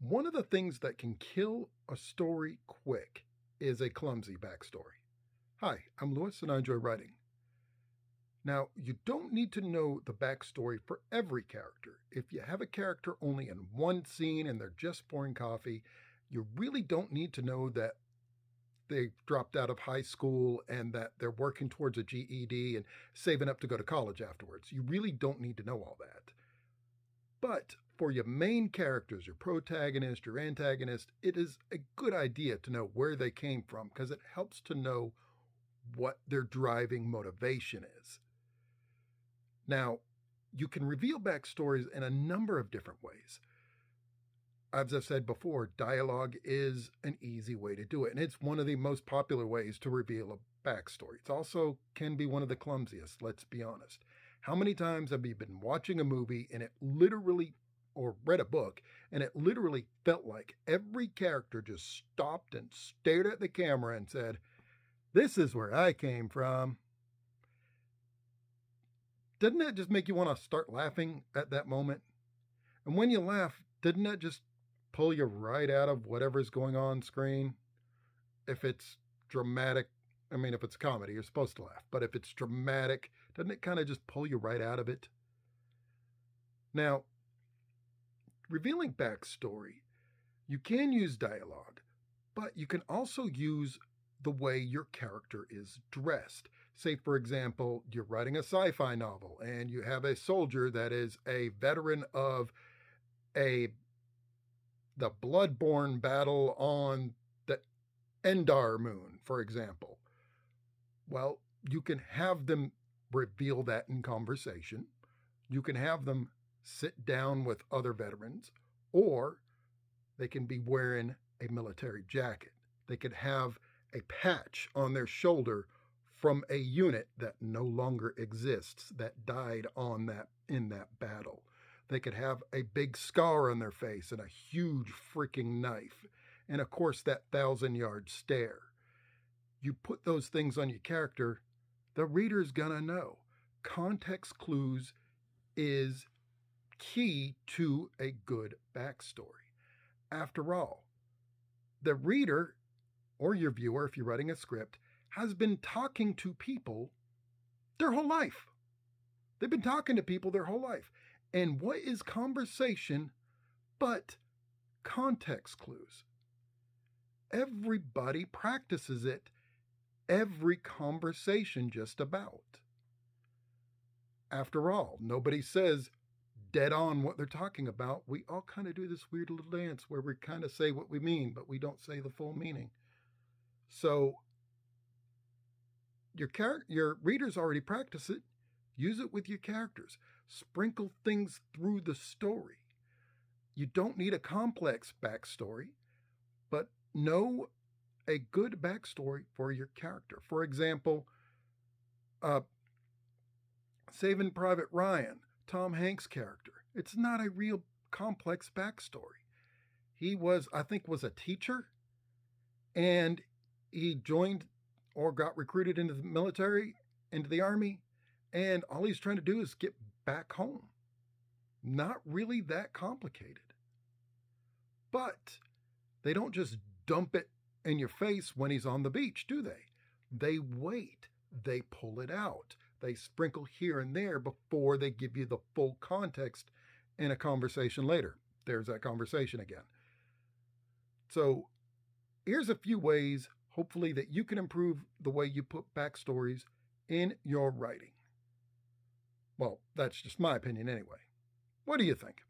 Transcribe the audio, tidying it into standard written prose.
One of the things that can kill a story quick is a clumsy backstory. Hi, I'm Lewis and I enjoy writing. Now, you don't need to know the backstory for every character. If you have a character only in one scene and they're just pouring coffee, you really don't need to know that they dropped out of high school and that they're working towards a GED and saving up to go to college afterwards. You really don't need to know all that. But for your main characters, your protagonist, your antagonist, it is a good idea to know where they came from because it helps to know what their driving motivation is. Now, you can reveal backstories in a number of different ways. As I've said before, dialogue is an easy way to do it, and it's one of the most popular ways to reveal a backstory. It also can be one of the clumsiest, let's be honest. How many times have you been watching a movie and it literally, or read a book, and it literally felt like every character just stopped and stared at the camera and said, "This is where I came from." Doesn't that just make you want to start laughing at that moment? And when you laugh, didn't that just pull you right out of whatever's going on screen? If it's dramatic, I mean, if it's comedy, you're supposed to laugh. But if it's dramatic, doesn't it kind of just pull you right out of it? Now, revealing backstory, you can use dialogue, but you can also use the way your character is dressed. Say, for example, you're writing a sci fi novel and you have a soldier that is a veteran of a the Bloodborne battle on the Endar moon, for example. Well, you can have them reveal that in conversation. You can have them sit down with other veterans, or they can be wearing a military jacket. They could have a patch on their shoulder from a unit that no longer exists that died on that in that battle. They could have a big scar on their face and a huge freaking knife. And of course, that 1,000-yard stare. You put those things on your character, the reader's gonna know. Context clues is key to a good backstory. After all, the reader or your viewer, if you're writing a script, has been talking to people their whole life. They've been talking to people their whole life. And what is conversation but context clues? Everybody practices it every conversation, just about. After all, nobody says dead on what they're talking about. We all kind of do this weird little dance where we kind of say what we mean, but we don't say the full meaning. So your readers already practice it. Use it with your characters. Sprinkle things through the story. You don't need a complex backstory, but know a good backstory for your character. For example, Saving Private Ryan, Tom Hanks' character. It's not a real complex backstory. He was, I think, was a teacher, and he joined or got recruited into the military, into the army, and all he's trying to do is get back home. Not really that complicated. But they don't just dump it in your face when he's on the beach, do they? They wait. They pull it out. They sprinkle here and there before they give you the full context in a conversation later. There's that conversation again. So here's a few ways, hopefully, that you can improve the way you put backstories in your writing. Well, that's just my opinion anyway. What do you think?